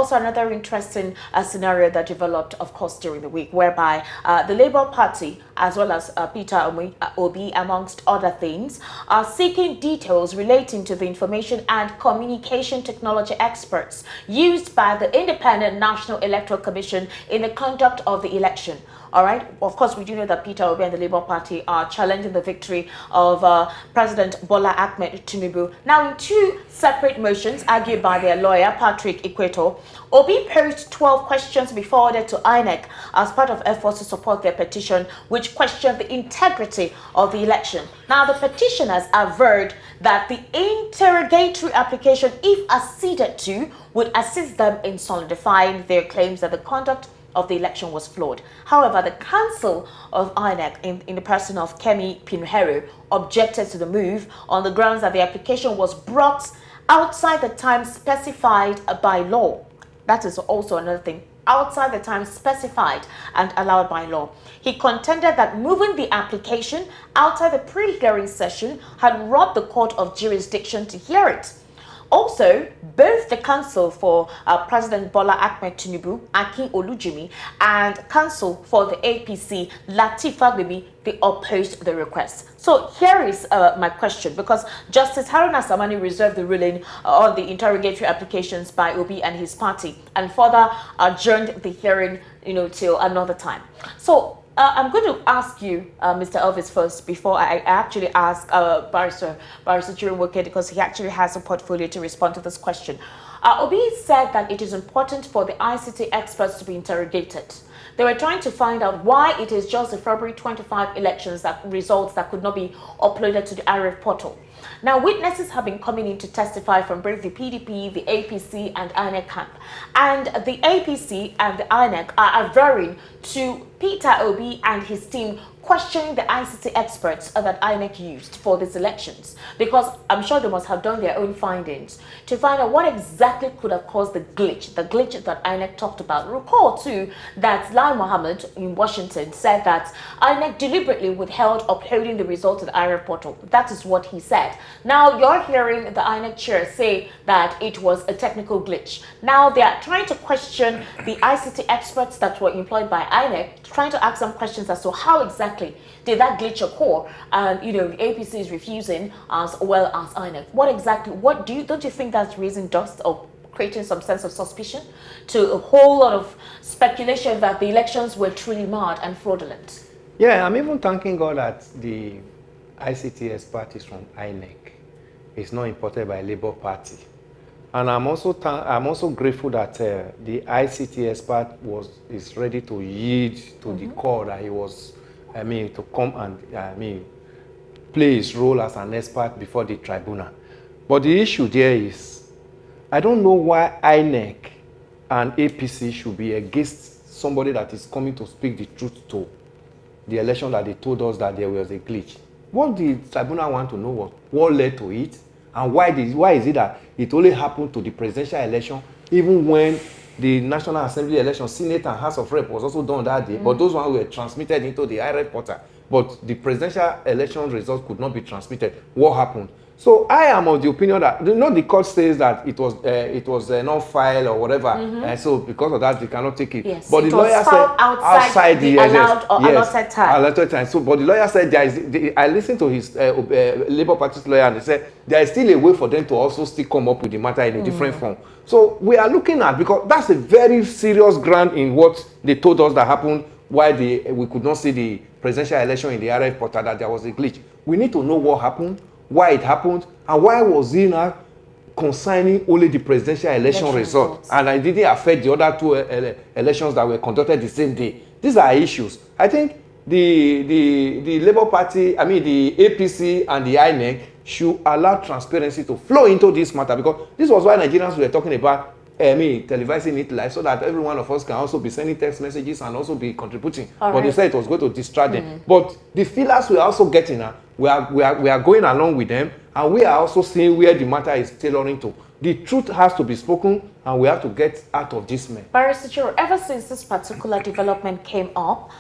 also another interesting scenario that developed, of course, during the week, whereby the Labour Party, as well as Peter Obi, amongst other things, are seeking details relating to the information and communication technology experts used by the Independent National Electoral Commission in the conduct of the election. All right. Of course, we do know that Peter Obi and the Labour Party are challenging the victory of President Bola Ahmed Tinubu. Now, in two separate motions argued by their lawyer, Patrick Ikweto, Obi posed 12 questions be forwarded to INEC as part of efforts to support their petition, which questioned the integrity of the election. Now, the petitioners averred that the interrogatory application, if acceded to, would assist them in solidifying their claims that the conduct of the election was flawed. However, the Council of INEC, in the person of Kemi Pinheiro, objected to the move on the grounds that the application was brought outside the time specified by law. That is also another thing, outside the time specified and allowed by law. He contended that moving the application outside the pre-hearing session had robbed the court of jurisdiction to hear it. Also, both the Council for President Bola Ahmed Tinubu, Akin Olujimi, and Council for the APC, Latifa Bibi, they opposed the request. So here is my question, because Justice Haruna Samani reserved the ruling on the interrogatory applications by Obi and his party, and further adjourned the hearing, till another time. So I'm going to ask you, Mr. Elvis, first, before I actually ask Barrister Chirinwoke, because he actually has a portfolio to respond to this question. Obi said that it is important for the ICT experts to be interrogated. They were trying to find out why it is just the February 25 elections results that could not be uploaded to the IRF portal. Now, witnesses have been coming in to testify from both the PDP, the APC, and INEC camp. And the APC and the INEC are averring to Peter Obi and his team questioning the ICT experts that INEC used for these elections, because I'm sure they must have done their own findings to find out what exactly could have caused the glitch that INEC talked about. Recall too that Lai Mohammed in Washington said that INEC deliberately withheld uploading the results of the IRF portal. That is what he said. Now you're hearing the INEC chair say that it was a technical glitch. Now they are trying to question the ICT experts that were employed by INEC, trying to ask some questions as to how exactly did that glitch occur, and the APC is refusing as well as INEC. Don't you think that's raising dust or creating some sense of suspicion to a whole lot of speculation that the elections were truly marred and fraudulent? Yeah, I'm even thanking God that the ICT expertise from INEC is not imported by Labour Party. And I'm also grateful that the ICT expert is ready to yield to the call that he was, to come and, play his role as an expert before the tribunal. But the issue there is, I don't know why INEC and APC should be against somebody that is coming to speak the truth to the election that they told us that there was a glitch. What the tribunal want to know was what led to it, and why is it that it only happened to the presidential election, even when the National Assembly election, Senate and House of Rep was also done that day, but those ones were transmitted into the IRF portal. But the presidential election results could not be transmitted. What happened? So I am of the opinion that the court says that it was not filed or whatever, and so because of that they cannot take it. Yes, but the lawyer said outside the allowed or allotted time. Allotted time. So, but the lawyer said I listened to his Labour Party's lawyer, and they said there is still a way for them to also still come up with the matter in a different form. So we are looking at, because that's a very serious ground in what they told us that happened, why we could not see the presidential election in the RF portal, that there was a glitch. We need to know what happened, why it happened, and why was it now concerning only the presidential election results, and it didn't affect the other two elections that were conducted the same day. These are issues. I think the Labour Party, the APC and the INEC should allow transparency to flow into this matter, because this was why Nigerians were talking about televising it live, so that every one of us can also be sending text messages and also be contributing. But they said it was going to distract them. But the feelers we are also getting, we are going along with them, and we are also seeing where the matter is tailoring to. The truth has to be spoken, and we have to get out of this mess. Barrister Chiro, ever since this particular development came up,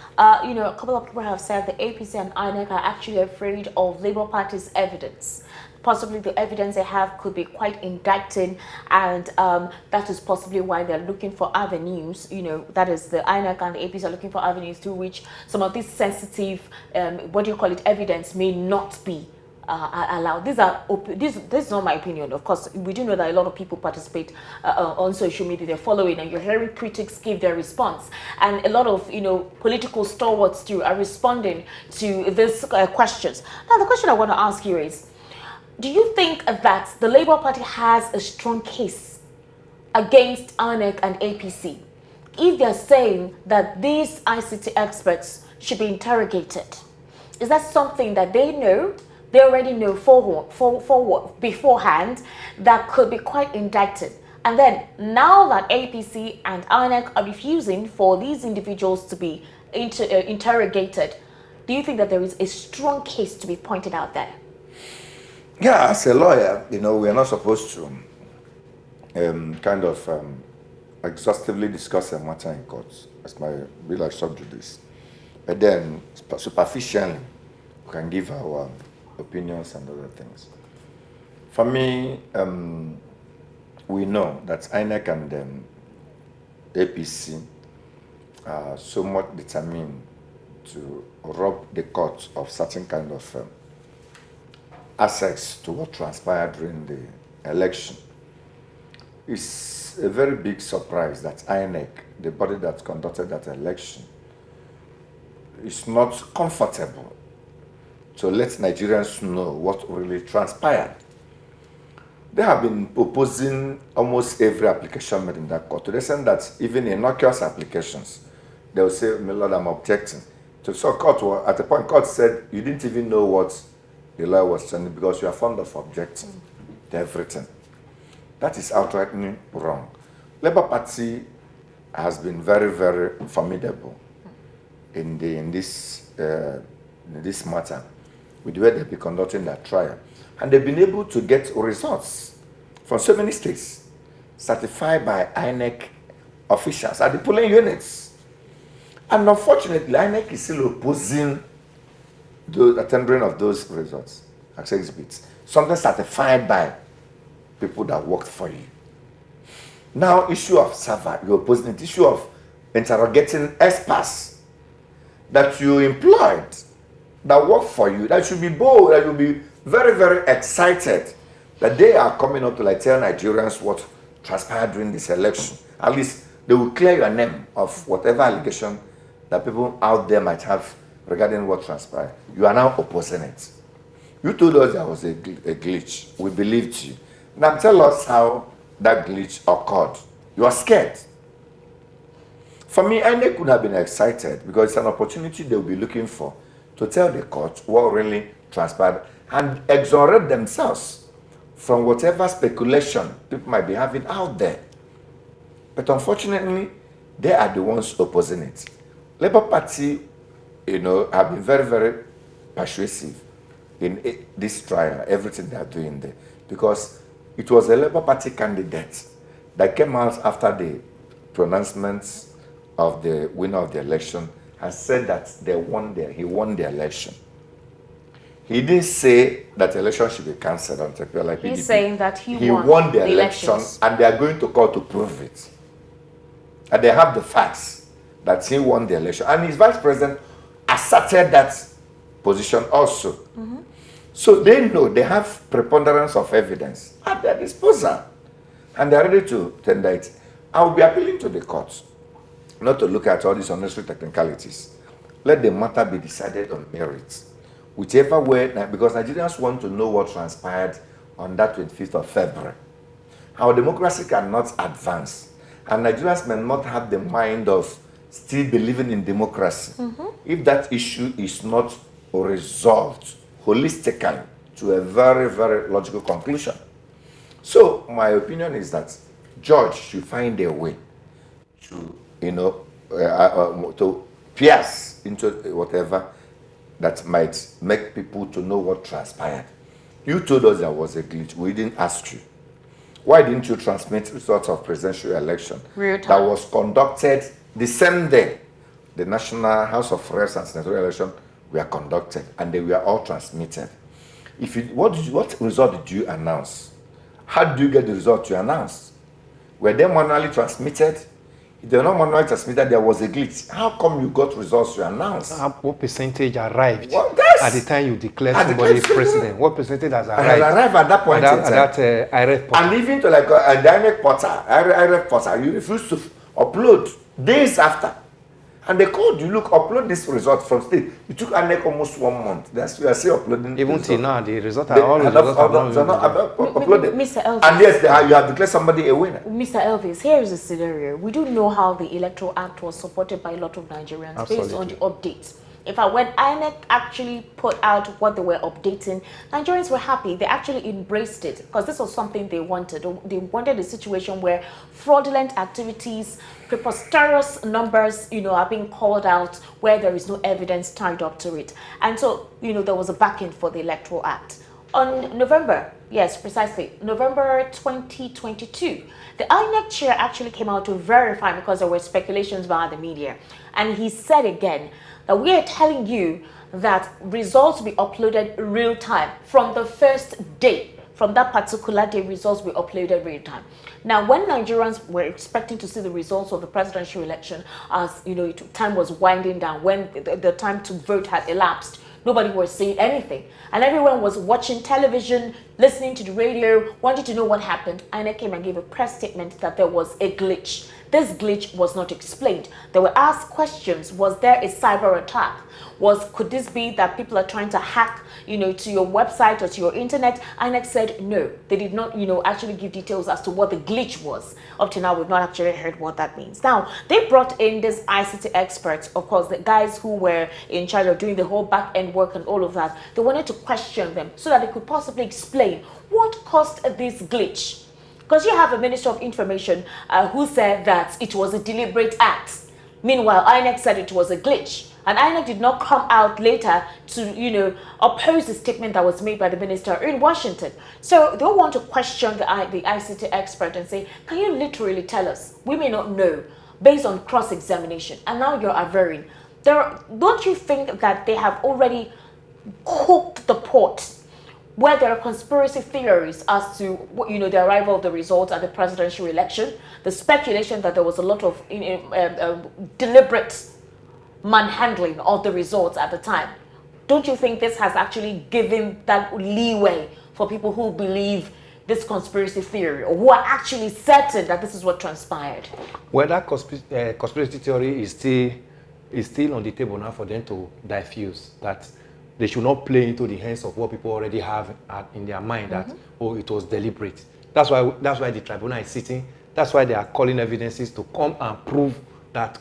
you know, a couple of people have said the APC and INEC are actually afraid of Labour Party's evidence. Possibly the evidence they have could be quite indicting, and that is possibly why they're looking for avenues, you know, that is the INEC and the APC are looking for avenues through which some of this sensitive, evidence may not be allowed. This is not my opinion. Of course, we do know that a lot of people participate on social media. They're following, and you're hearing critics give their response, and a lot of political stalwarts too are responding to these questions. Now, the question I want to ask you is, do you think that the Labour Party has a strong case against INEC and APC if they're saying that these ICT experts should be interrogated? Is that something that they know? They already know beforehand that could be quite indicted. And then now that APC and INEC are refusing for these individuals to be interrogated, do you think that there is a strong case to be pointed out there? Yeah, as a lawyer, we are not supposed to exhaustively discuss a matter in courts, as my be like subjudice. But then, superficially, we can give our opinions and other things. For me, we know that INEC and APC are somewhat determined to rob the court of certain kind of access to what transpired during the election. It's a very big surprise that INEC, the body that conducted that election, is not comfortable to let Nigerians know what really transpired. They have been opposing almost every application made in that court, to the extent that even innocuous applications, they will say, my Lord, I'm objecting. So court, at the point, court said, you didn't even know what the lawyer was saying because you are fond of objecting to everything. That is outrightly wrong. Labour Party has been very, very formidable in this matter, with the way they've been conducting their trial. And they've been able to get results from so many states, certified by INEC officials at the polling units. And unfortunately, INEC is still opposing the tendering of those results, access exhibits, something certified by people that worked for you. Now, issue of server, you're opposing the issue of interrogating experts that you employed, that work for you, that should be bold, that you'll be very, very excited that they are coming up to tell Nigerians what transpired during this election. At least they will clear your name of whatever allegation that people out there might have regarding what transpired. You are now opposing it. You told us there was a glitch. We believed you. Now tell us how that glitch occurred. You are scared. For me, INEC could have been excited because it's an opportunity they will be looking for to tell the court what really transpired and exonerate themselves from whatever speculation people might be having out there. But unfortunately, they are the ones opposing it. Labour Party, have been very, very persuasive in this trial, everything they are doing there, because it was a Labour Party candidate that came out after the pronouncements of the winner of the election and said that he won the election. He didn't say that the election should be cancelled on like PDP. He's saying that he won the election, and they are going to court to prove it. And they have the facts that he won the election. And his vice president asserted that position also. Mm-hmm. So they know they have preponderance of evidence at their disposal. And they are ready to tender it. I will be appealing to the courts not to look at all these unnecessary technicalities. Let the matter be decided on merits. Whichever way, because Nigerians want to know what transpired on that 25th of February. Our democracy cannot advance. And Nigerians may not have the mind of still believing in democracy if that issue is not resolved holistically to a very, very logical conclusion. So my opinion is that judge should find a way to, to pierce into whatever that might make people to know what transpired. You told us there was a glitch. We didn't ask you. Why didn't you transmit results of presidential election Real that time. was conducted the same day the National House of Reps and Senatorial election were conducted, and they were all transmitted? If you, what result did you announce? How did you get the result you announced? Were they manually transmitted? If they were not manually transmitted, there was a glitch. How come you got results you announced? What percentage arrived Yes. at the time you declared At the somebody time- president? What percentage has And arrived? I arrived at that point in time. At that IRF portal? And even to like a dynamic portal, IRF portal, you refuse to upload days after. And they called you, look, upload this result from state. It took INEC almost 1 month. That's we are still uploading. Even the till result. now, the results They are all results are not uploaded. Mr. Elvis. And yes, you have declared somebody a winner. Mr. Elvis, here is a scenario. We do know how the Electoral Act was supported by a lot of Nigerians based on the updates. In fact, when INEC actually put out what they were updating, Nigerians were happy. They actually embraced it because this was something they wanted. They wanted a situation where fraudulent activities, preposterous numbers, are being called out where there is no evidence tied up to it. And so, there was a backing for the Electoral Act. On November 2022, the INEC chair actually came out to verify because there were speculations via the media. And he said again that we are telling you that results will be uploaded real time from the first day. From that particular day, results will be uploaded real time. Now, when Nigerians were expecting to see the results of the presidential election, as time was winding down, when the time to vote had elapsed, nobody was saying anything. And everyone was watching television, listening to the radio, wanting to know what happened. INEC came and gave a press statement that there was a glitch. This glitch was not explained. They were asked questions. Was there a cyber attack? Could this be that people are trying to hack, to your website or to your internet? INEC said no. They did not, actually give details as to what the glitch was. Up to now, we've not actually heard what that means. Now, they brought in these ICT experts, of course, the guys who were in charge of doing the whole back-end work and all of that. They wanted to question them so that they could possibly explain what caused this glitch. Because you have a Minister of Information who said that it was a deliberate act. Meanwhile, INEC said it was a glitch. And INEC did not come out later to, oppose the statement that was made by the minister in Washington. So they want to question the ICT expert and say, can you literally tell us? We may not know based on cross-examination. And now you're averring. Don't you think that they have already cooked the pot where there are conspiracy theories as to the arrival of the results at the presidential election, the speculation that there was a lot of deliberate manhandling of the results at the time? Don't you think this has actually given that leeway for people who believe this conspiracy theory or who are actually certain that this is what transpired? Well, that conspiracy theory is still on the table now for them to diffuse that. They should not play into the hands of what people already have in their mind that, it was deliberate. That's why the tribunal is sitting. That's why they are calling evidences to come and prove that,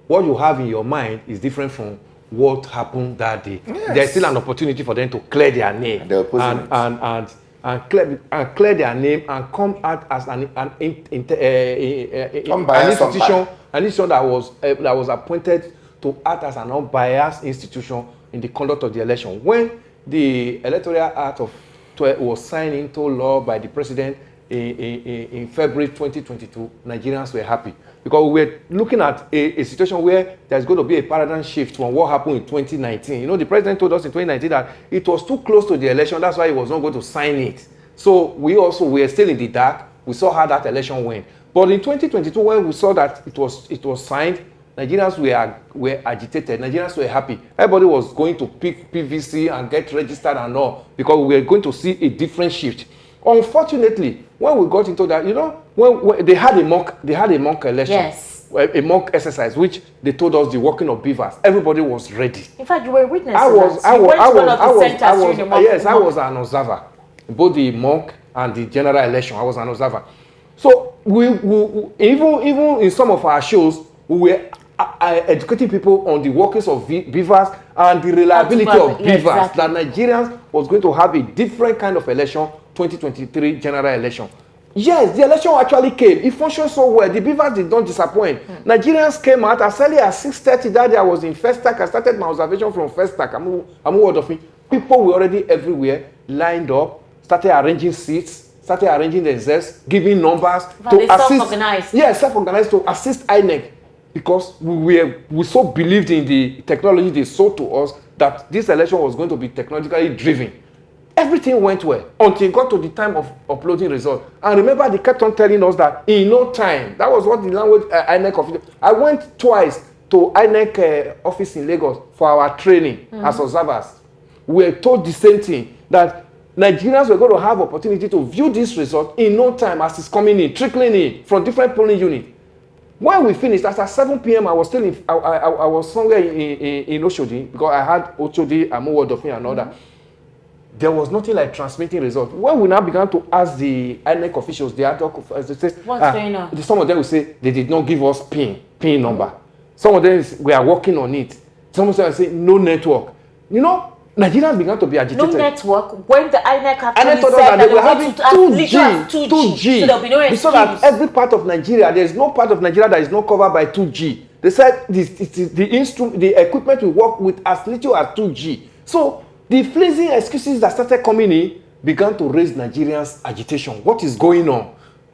what you have in your mind is different from what happened that day. Yes. There's still an opportunity for them to clear their name and clear their name and come out as an institution that was appointed to act as an unbiased institution in the conduct of the election. When the Electoral Act of was signed into law by the president in February 2022, Nigerians were happy because we were looking at a situation where there's going to be a paradigm shift from what happened in 2019. The president told us in 2019 that it was too close to the election. That's why he was not going to sign it. So we were still in the dark. We saw how that election went. But in 2022, when we saw that it was signed, Nigerians were agitated. Nigerians were happy. Everybody was going to pick PVC and get registered and all because we were going to see a different shift. Unfortunately, when we got into that, when they had a mock election, yes, a mock exercise, which they told us the working of beavers. Everybody was ready. In fact, you were a witness. I was an observer, both the mock and the general election. I was an observer. So we even in some of our shows, we were educating people on the workings of beavers and the reliability of beavers, exactly. That Nigerians was going to have a different kind of election, 2023 general election. Yes, the election actually came. It functioned so well. The beavers did not disappoint. Nigerians came out as early as 6:30 that day. I was in Festac. I started my observation from Festac. I'm word of me. People were already everywhere, lined up, started arranging seats, started arranging themselves, giving numbers But to they assist. self-organized. Yes, self-organized to assist INEC, because we so believed in the technology they sold to us that this election was going to be technologically driven. Everything went well until it got to the time of uploading results. And remember, they kept on telling us that in no time, that was what the language INEC official. I went twice to INEC office in Lagos for our training as observers. We were told the same thing, that Nigerians were going to have opportunity to view this result in no time as it's coming in, trickling in from different polling units. When we finished, at 7 p.m., I was still I was somewhere in Oshodi, because I had Oshodi, Amowo, Dofin, and all that. There was nothing like transmitting results. When we now began to ask the INEC officials, the ad hoc, they said, what's going on? Some of them will say they did not give us PIN number. Some of them we are working on it. Some of them say no network. You know, Nigerians began to be agitated. No network. When the INEC actually told us said that they were going having to as little as 2G, so there'll be no excuse. So that every part of Nigeria, there is no part of Nigeria that is not covered by 2G. They said the equipment will work with as little as 2G. So the flimsy excuses that started coming in began to raise Nigerians' agitation. What is going on?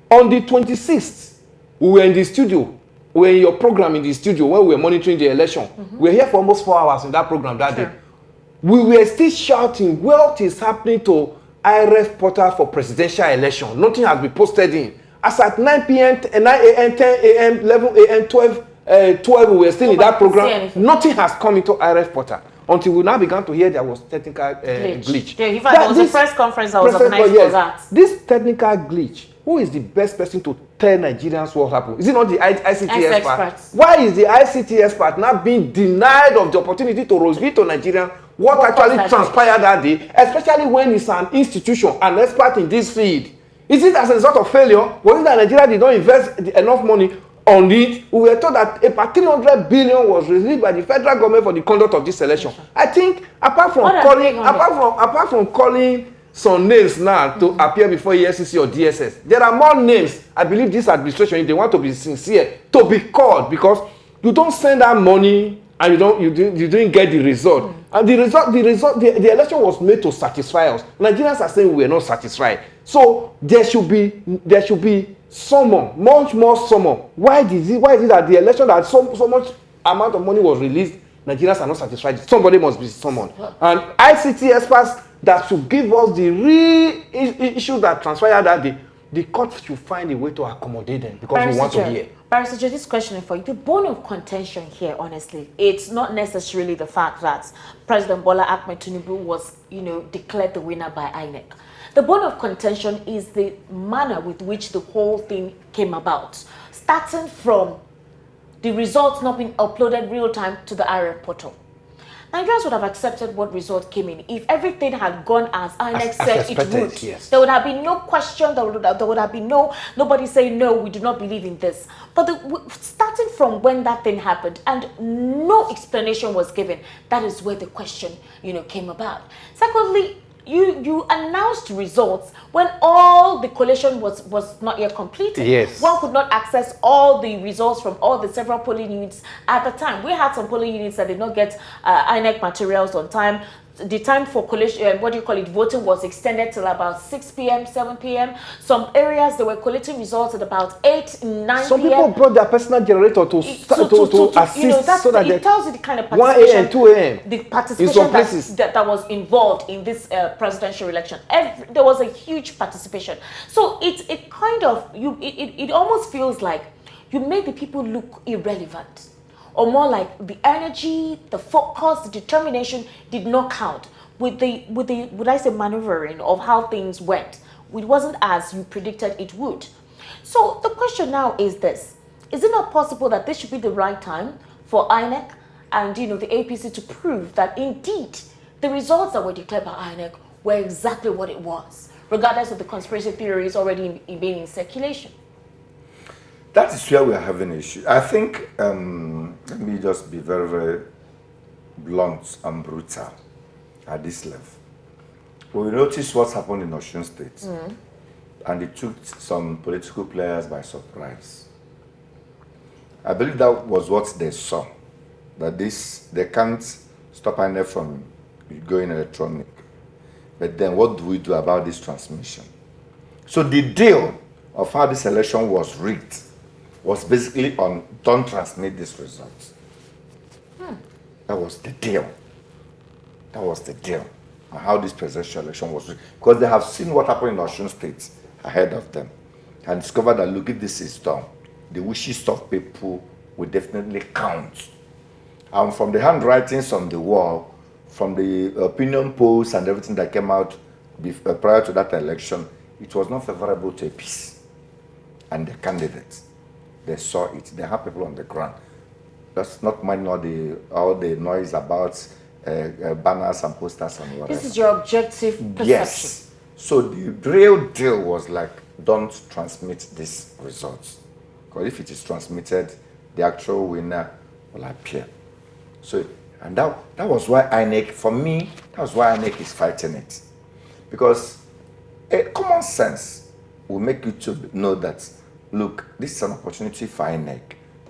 On the 26th, we were in the studio. We were in your program in the studio when we were monitoring the election. We were here for almost 4 hours in that program that day. We were still shouting, what is happening to IRF portal for presidential election? Nothing has been posted in. As at 9 p.m., 9 a.m., 10 a.m., 11 a.m., 12, we were still in that program. Nothing has come into IRF portal until we now began to hear there was technical glitch. Yeah, in fact, there was a press conference that was organized for that. This technical glitch, who is the best person to tell Nigerians what happened? Is it not the ICT expert? Why is the ICT expert now being denied of the opportunity to reveal to Nigerians what actually transpired that day, especially when it's an institution, an expert in this field? Is it as a result of failure? Was it that Nigeria did not invest enough money on it? We were told that about 300 billion was released by the federal government for the conduct of this election. I think apart from calling some names now to appear before EFCC or DSS, there are more names. I believe this administration, if they want to be sincere, to be called, because you don't send out money and you didn't get the result. And the election was made to satisfy us. Nigerians are saying we are not satisfied. So there should be someone, much more someone. Why is it that the election that so much amount of money was released, Nigerians are not satisfied? Somebody must be someone. And ICT experts that should give us the real issues that transpired that day, the court should find a way to accommodate them, because we want to hear. Barrister, this question is for you. The bone of contention here, honestly, it's not necessarily the fact that President Bola Ahmed Tinubu was, declared the winner by INEC. The bone of contention is the manner with which the whole thing came about, starting from the results not being uploaded real time to the IRF portal. Nigerians would have accepted what result came in if everything had gone as INEC said it would. Yes. There would have been no question. There would have been nobody saying no, we do not believe in this. But starting from when that thing happened and no explanation was given, that is where the question came about. Secondly, you announced results when all the collation was not yet completed. Yes. One could not access all the results from all the several polling units at the time. We had some polling units that did not get INEC materials on time. The time for collation, voting was extended till about 6 p.m., 7 p.m. Some areas they were collating results at about 8, 9 p.m. Some people brought their personal generator to assist, so that it tells you the kind of participation, 1 a.m., 2 a.m. the participation that was involved in this presidential election. There was a huge participation. So it kind of it almost feels like you made the people look irrelevant, or more like the energy, the focus, the determination did not count with the would I say maneuvering of how things went. It wasn't as you predicted it would. So the question now is this: is it not possible that this should be the right time for INEC and the APC to prove that indeed the results that were declared by INEC were exactly what it was, regardless of the conspiracy theories already being in circulation? That is where we are having an issue. I think, let me just be very, very blunt and brutal at this level. We noticed what's happened in Osun State, and it took some political players by surprise. I believe that was what they saw, that they can't stop INEC from going electronic. But then what do we do about this transmission? So the deal of how this election was rigged was basically on don't transmit these results. That was the deal. That was the deal on how this presidential election was rigged. Because they have seen what happened in Osun State ahead of them and discovered that, look, if this is done, the wishes of people will definitely count. And from the handwritings on the wall, from the opinion polls and everything that came out prior to that election, it was not favorable to APC and the candidates. They saw it. They have people on the ground. That's not mind all the noise about banners and posters and whatever. This is your objective perception. Yes. So the real deal was like, don't transmit these results. Because if it is transmitted, the actual winner will appear. So, and that was why INEC, for me, that was why INEC is fighting it. Because common sense will make you to know that, look, this is an opportunity for INEC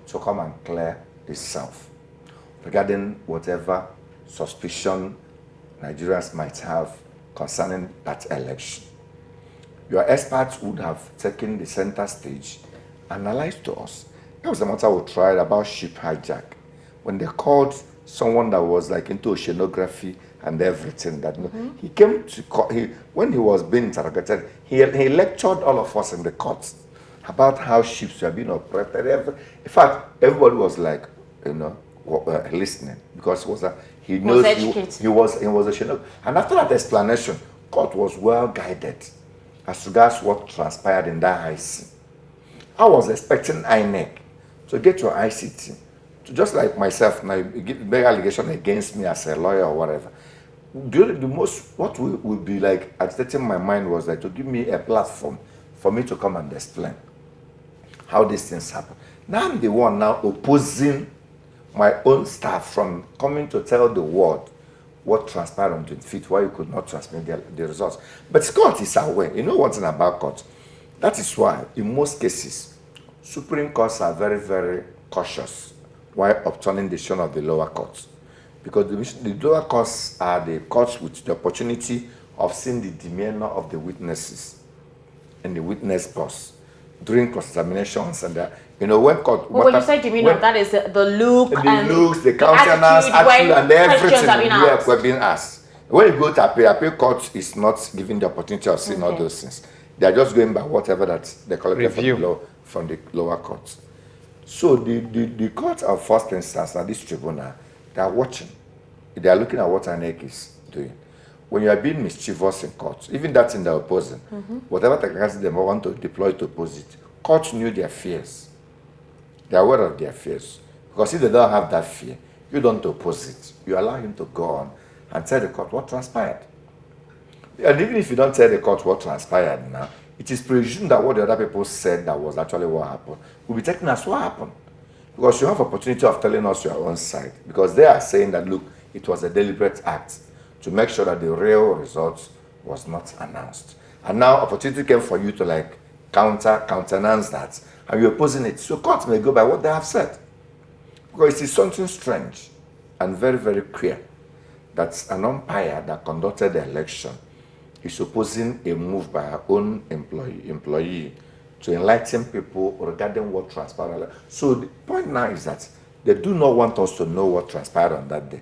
to come and clear itself regarding whatever suspicion Nigerians might have concerning that election. Your experts would have taken the center stage, analyzed to us. That was the matter we tried about ship hijack. When they called someone that was like into oceanography and everything, that he came to court, when he was being interrogated, he lectured all of us in the court about how ships were being operated. In fact, everybody was like, listening, because he knows he was a oceanographer. And after that explanation, court was well guided as regards what transpired in that high sea. I was expecting INEC to get your ICT, to just like myself, now make allegation against me as a lawyer or whatever. What would be like agitating my mind was like to give me a platform for me to come and explain how these things happen. Now I'm the one now opposing my own staff from coming to tell the world what transpired on 25th, why you could not transmit the results. But court is aware. You know one thing about court? That is why, in most cases, Supreme Courts are very, very cautious while upturning the decision of the lower courts. Because the lower courts are the courts with the opportunity of seeing the demeanor of the witnesses and the witness box during cross-examinations and when court... when you say demeanor, that is the look and the countenance, attitude, and everything we're being asked. When you go to appeal court is not giving the opportunity of seeing all those things. They are just going by whatever that they collected from the lower courts. So the court of first instance, now this tribunal, they are watching. They are looking at what INEC is doing. When you are being mischievous in court, even that's in the opposing, whatever technicality they want to deploy to oppose it, courts knew their fears. They are aware of their fears. Because if they don't have that fear, you don't oppose it. You allow him to go on and tell the court what transpired. And even if you don't tell the court what transpired now, it is presumed that what the other people said that was actually what happened will be taken as what happened. Because you have opportunity of telling us your own side. Because they are saying that, look, it was a deliberate act to make sure that the real results was not announced. And now opportunity came for you to countenance that, and you're opposing it. So court may go by what they have said. Because it is something strange and very, very queer that an umpire that conducted the election is opposing a move by her own employee to enlighten people regarding what transpired. So the point now is that they do not want us to know what transpired on that day.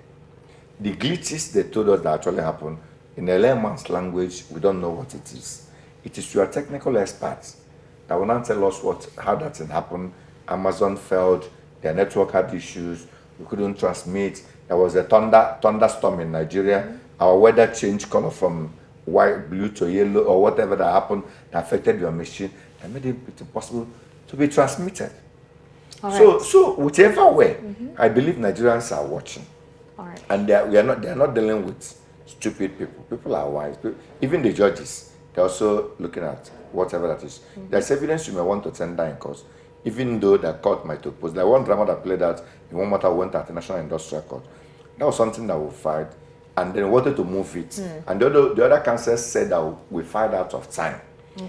The glitches they told us that actually happened, in a layman's language, we don't know what it is. It is your technical experts that will not tell us how that thing happened. Amazon failed, their network had issues, we couldn't transmit. There was a thunderstorm in Nigeria. Our weather changed color from white, blue to yellow, or whatever that happened that affected your machine and made it impossible to be transmitted. So whichever way, I believe Nigerians are watching. And they are not dealing with stupid people. People are wise. Even the judges, they're also looking at whatever that is. There's evidence you may want to tender in court, even though the court might oppose. Like one drama that played out in one matter went at the National Industrial Court. That was something that we filed, and then wanted to move it. And the other counsel said that we filed out of time.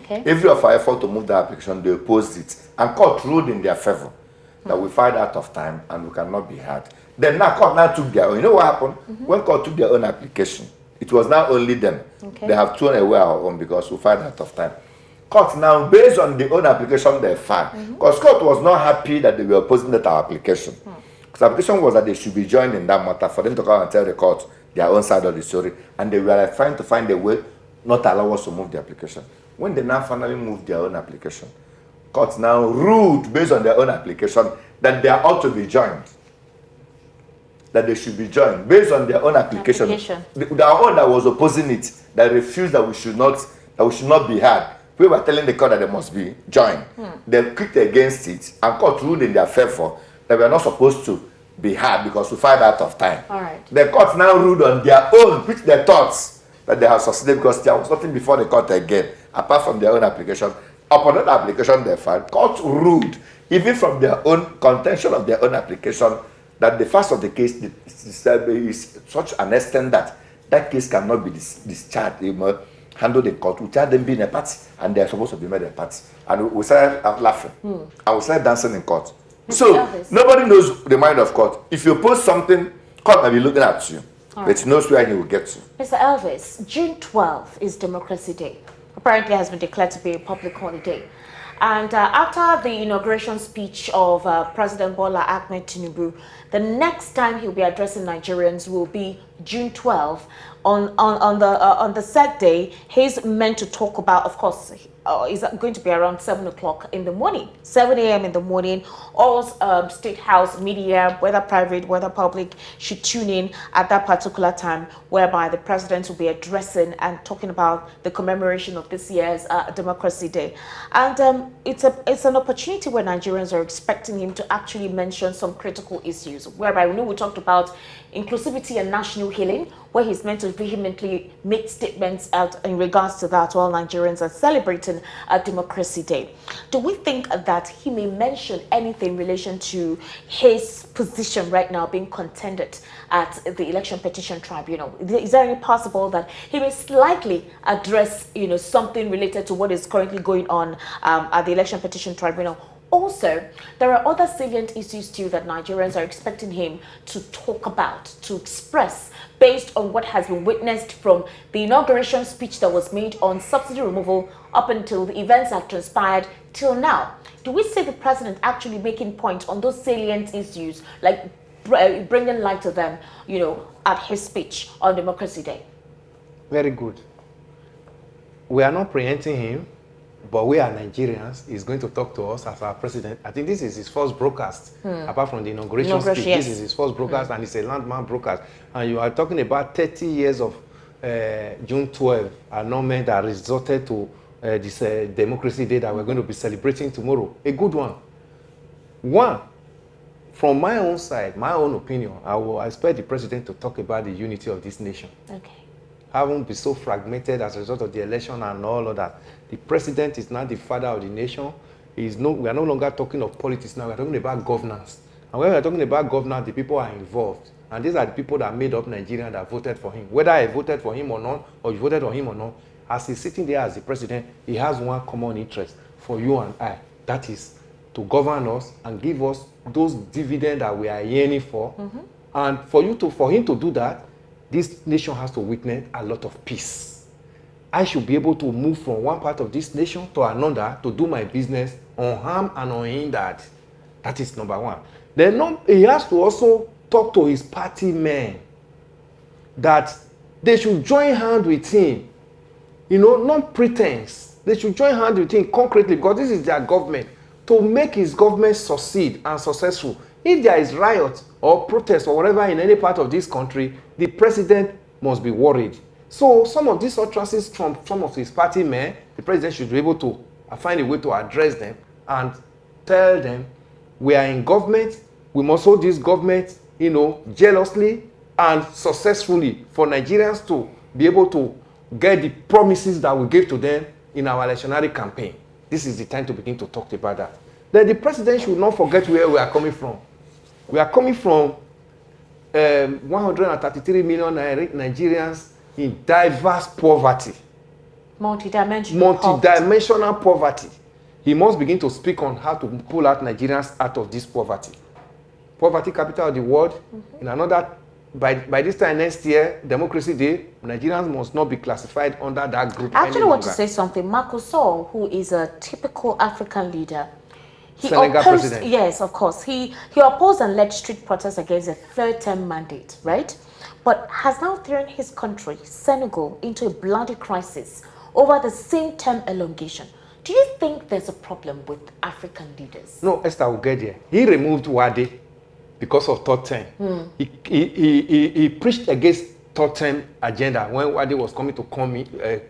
Every of our effort to move the application, they opposed it. And court ruled in their favor that we filed out of time and we cannot be heard. Then now court now took their own. You know what happened? When court took their own application, it was now only them. They have thrown away our own because we filed out of time. court now, based on the own application they filed, because court was not happy that they were opposing that our application. Because the application was that they should be joined in that matter for them to come and tell the court their own side of the story, and they were like, trying to find a way not allow us to move the application. When they now finally moved their own application, court now ruled based on their own application that they ought to be joined. That they should be joined based on their own application. The own that was opposing it, that refused that we should not be heard. We were telling the court that they must be joined. They kicked against it, and court ruled in their favor that we are not supposed to be heard because we filed out of time. All right. The court now ruled on their own, which they thought that they have succeeded because there was nothing before the court again, apart from their own application. Upon that application they filed, court ruled, even from their own contention of their own application, that the facts of the case is such an extent that that case cannot be discharged, handled in court without them being a party, and they are supposed to be made a party. And we started laughing, and we started dancing in court. So nobody knows the mind of court. If you post something, court may be looking at you, but it knows where he will get to. Mr. Elvis, June 12th is Democracy Day. Apparently has been declared to be a public holiday. And after the inauguration speech of President Bola Ahmed Tinubu, the next time he'll be addressing Nigerians will be June 12th. On the set day, he's meant to talk about, of course, is going to be around 7 o'clock in the morning, 7 a.m. in the morning. All State House media, whether private, whether public, should tune in at that particular time, whereby the president will be addressing and talking about the commemoration of this year's Democracy Day. And it's an opportunity where Nigerians are expecting him to actually mention some critical issues, whereby we know we talked about inclusivity and national healing, where he's meant to vehemently make statements out in regards to that while Nigerians are celebrating Democracy Day. Do we think that he may mention anything in relation to his position right now being contended at the Election Petition Tribunal? Is there any possible that he may slightly address, something related to what is currently going on at the Election Petition Tribunal? Also, there are other salient issues too that Nigerians are expecting him to talk about, to express, based on what has been witnessed from the inauguration speech that was made on subsidy removal up until the events have transpired till now. Do we see the president actually making point on those salient issues, like bringing light to them, at his speech on Democracy Day? Very good. We are not preempting him, but we are Nigerians. He's going to talk to us as our president. I think this is his first broadcast, apart from the inauguration speech. Yes. This is his first broadcast, and it's a landmark broadcast. And you are talking about 30 years of June 12 annulment that resulted to this Democracy Day that we're going to be celebrating tomorrow. A good one. One, from my own side, my own opinion, I will expect the president to talk about the unity of this nation. Okay. Haven't been so fragmented as a result of the election and all of that. The president is not the father of the nation. We are no longer talking of politics now. We are talking about governance. And when we are talking about governance, the people are involved. And these are the people that made up Nigeria that voted for him. Whether I voted for him or not, or you voted for him or not, as he's sitting there as the president, he has one common interest for you and I. That is to govern us and give us those dividends that we are yearning for. And for him to do that, this nation has to witness a lot of peace. I should be able to move from one part of this nation to another to do my business unharmed and unhindered. That is number one. Then he has to also talk to his party men that they should join hands with him. Not pretense. They should join hands with him concretely, because this is their government, to make his government succeed and successful. If there is riot or protest or whatever in any part of this country, the president must be worried. So some of these utterances from some of his party men, the president should be able to find a way to address them and tell them, we are in government, we must hold this government, jealously and successfully for Nigerians to be able to get the promises that we gave to them in our electionary campaign. This is the time to begin to talk about that. Then the president should not forget where we are coming from. We are coming from 133 million Nigerians in diverse poverty. Multidimensional poverty. He must begin to speak on how to pull out Nigerians out of this poverty. Poverty capital of the world. In another by this time next year, Democracy Day, Nigerians must not be classified under that group. I actually want to say something. Marcus Saul, who is a typical African leader, he opposed, president. Yes, of course. He opposed and led street protests against a third-term mandate, right? But has now thrown his country, Senegal, into a bloody crisis over the same term elongation. Do you think there's a problem with African leaders? No, Esther will get there. He removed Wade because of third term. He preached against third term agenda when Wade was coming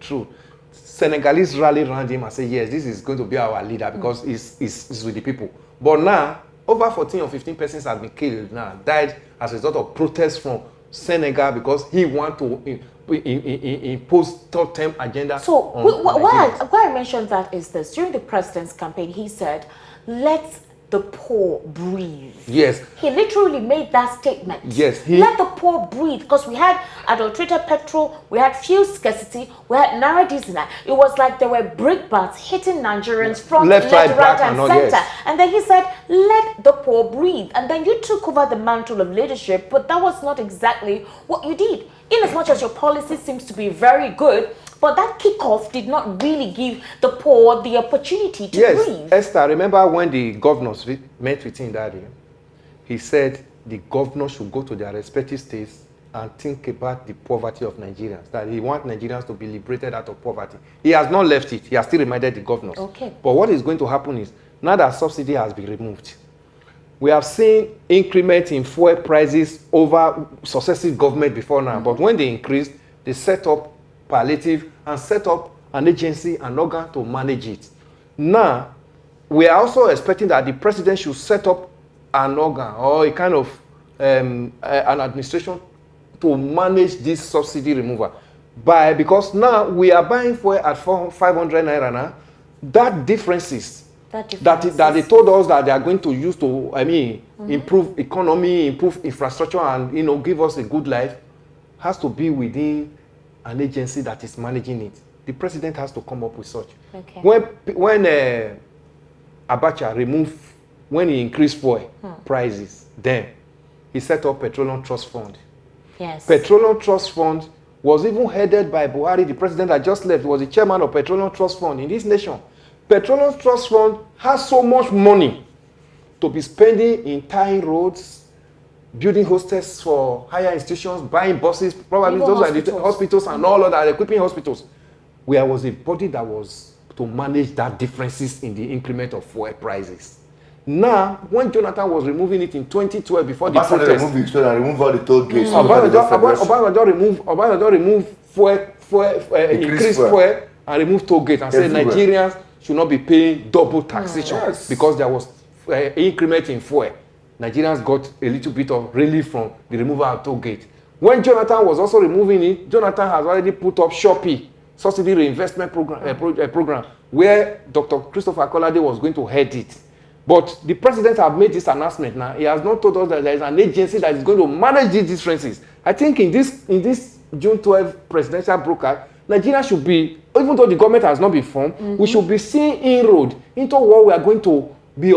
through. Senegalese rallied around him and said, yes, this is going to be our leader because he's with the people. But now, over 14 or 15 persons have been killed now, died as a result of protests from Senegal because he wanted to impose third-term agenda. So why I mentioned that is this: during the president's campaign, he said, "Let the poor breathe." Yes. He literally made that statement. Yes. Let the poor breathe, because we had adulterated petrol, we had fuel scarcity, we had naira diesel. It was like there were brickbats hitting Nigerians from left, right, and center. Yes. And then he said, "Let the poor breathe." And then you took over the mantle of leadership, but that was not exactly what you did. In as much as your policy seems to be very good, but that kickoff did not really give the poor the opportunity to breathe. Yes, Esther, remember when the governors met with him that day? He said the governors should go to their respective states and think about the poverty of Nigerians, that he wants Nigerians to be liberated out of poverty. He has not left it. He has still reminded the governors. Okay. But what is going to happen is, now that subsidy has been removed, we have seen increment in fuel prices over successive government before now. But when they increased, they set up palliative and set up an agency, an organ to manage it. Now, we are also expecting that the president should set up an organ or a kind of an administration to manage this subsidy removal. Because now we are buying fuel at 500 naira now. That differences that they told us that they are going to use to, improve economy, improve infrastructure, and give us a good life, has to be within an agency that is managing it. The president has to come up with such. Okay. When Abacha when he increased fuel prices, then he set up Petroleum Trust Fund. Yes. Petroleum Trust Fund was even headed by Buhari, the president that just left, was the chairman of Petroleum Trust Fund in this nation. Petroleum Trust Fund has so much money to be spending in tying roads, building hostels for higher institutions, buying buses, probably even those hospitals. Are the hospitals and all of that, equipping hospitals. Where was a body that was to manage that differences in the increment of fuel prices. Now, when Jonathan was removing it in 2012 before the protest, remove all the toll gates. Obasanjo removed increased fuel and removed toll gate and said Nigerians should not be paying double taxation because there was increment in fuel. Nigerians got a little bit of relief from the removal of toll gate. When Jonathan was also removing it, Jonathan has already put up Shopee, subsidy reinvestment program, where Dr. Christopher Kolade was going to head it. But the president has made this announcement now. He has not told us that there is an agency that is going to manage these differences. I think in this June 12 presidential broadcast, Nigeria should be, even though the government has not been formed, we should be seeing inroad into what we are going to be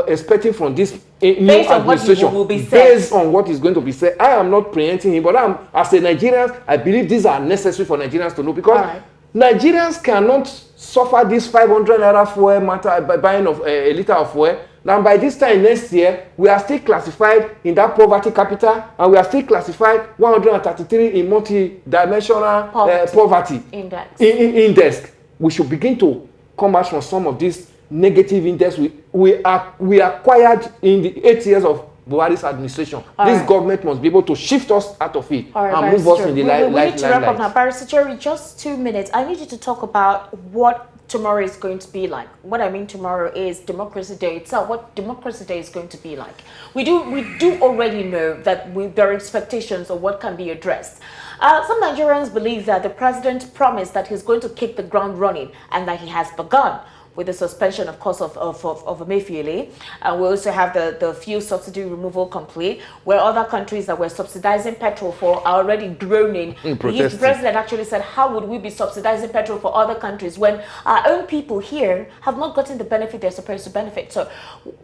expecting from this new administration. Based on what is going to be said. I am not preempting him, but as a Nigerian, I believe these are necessary for Nigerians to know, because Nigerians cannot suffer this 500 naira fuel matter by buying of a liter of fuel. Now, by this time next year, we are still classified in that poverty capital, and we are still classified 133 in multi-dimensional poverty index. We should begin to come out from some of these negative index we acquired in the 8 years of Buhari's administration. This government must be able to shift us out of it and move us in the life. We need to wrap up now. Barrister Jerry, just 2 minutes. I need you to talk about what tomorrow is going to be like. What I mean tomorrow is Democracy Day itself. What Democracy Day is going to be like. We do already know that there are expectations of what can be addressed. Some Nigerians believe that the president promised that he's going to keep the ground running and that he has begun. with the suspension, of course, of Emefiele. And we also have the fuel subsidy removal complete, where other countries that were subsidizing petrol for are already groaning. The president actually said, how would we be subsidizing petrol for other countries when our own people here have not gotten the benefit they're supposed to benefit? So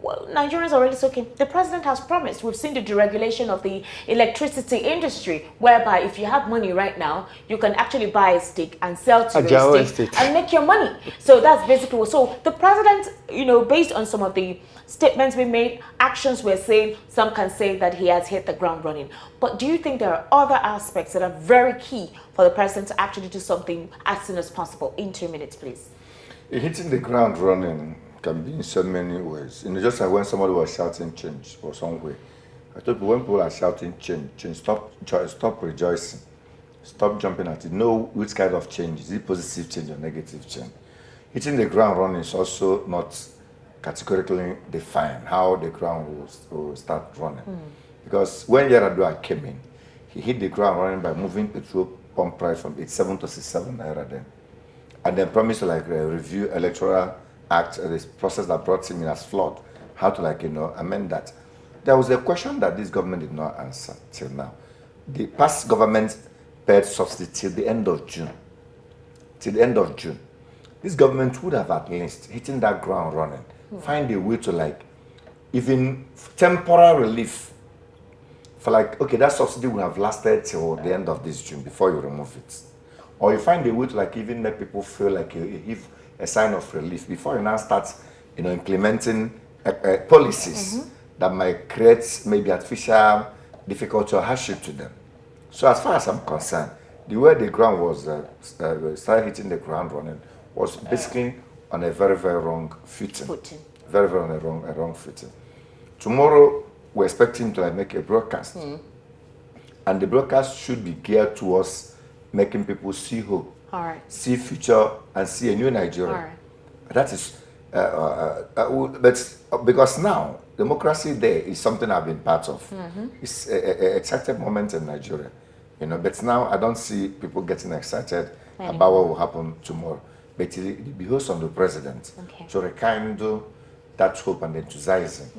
well, Nigerians are already soaking. The president has promised. We've seen the deregulation of the electricity industry, whereby if you have money right now, you can actually buy a stick and sell to your estate and make your money. So that's basically what. So the president, you know, based on some of the statements we made, actions we're saying, some can say that he has hit the ground running. But do you think there are other aspects that are very key for the president to actually do something as soon as possible? In 2 minutes, please. Hitting the ground running can be in so many ways. You know, just like when somebody was shouting change or some way. I told people, when people are shouting change, stop rejoicing. Stop jumping at it. Know which kind of change. Is it positive change or negative change? Hitting the ground running is also not categorically defined how the ground will start running. Because when Yaradua came in, he hit the ground running by moving petrol pump price from 87 to 67 naira then. And then promised to review electoral act, this process that brought him in as flawed, how to amend that. There was a question that this government did not answer till now. The past government paid subsidy till the end of June. Till the end of June. This government would have at least hitting that ground running, find a way to even temporary relief for okay, that subsidy would have lasted till the end of this June before you remove it. Or you find a way to even make people feel like you give a sign of relief before you now start, implementing policies that might create maybe artificial difficulty or hardship to them. So as far as I'm concerned, the way the ground was started hitting the ground running was basically on a very, very wrong footing. Very, very on a wrong footing. Tomorrow we're expecting to make a broadcast, and the broadcast should be geared towards making people see hope, see future, and see a new Nigeria. That is, but because now democracy there is something I've been part of. It's an exciting moment in Nigeria, But now I don't see people getting excited about what will happen tomorrow. But it behoves on the president to rekindle that hope and enthusiasm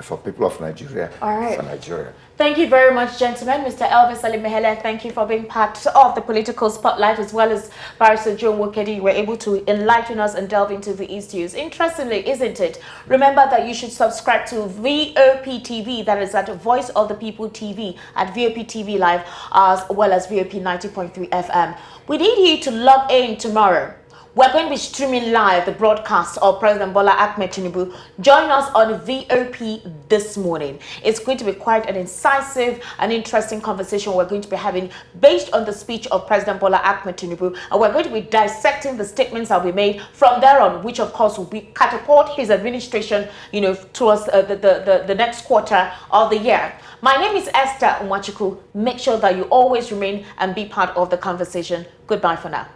for people of Nigeria, for Nigeria. Thank you very much, gentlemen. Mr. Elvis Ali Mehele, thank you for being part of the political spotlight, as well as Barrister John Wokedi. You were able to enlighten us and delve into the issues. Interestingly, isn't it? Remember that you should subscribe to VOP TV, that is at Voice of the People TV, at VOP TV Live, as well as VOP 90.3 FM. We need you to log in tomorrow. We're going to be streaming live the broadcast of President Bola Ahmed Tinubu. Join us on VOP this morning. It's going to be quite an incisive and interesting conversation we're going to be having based on the speech of President Bola Ahmed Tinubu. And we're going to be dissecting the statements that we made from there on, which of course will be catapult his administration, towards the next quarter of the year. My name is Esther Umwachiku. Make sure that you always remain and be part of the conversation. Goodbye for now.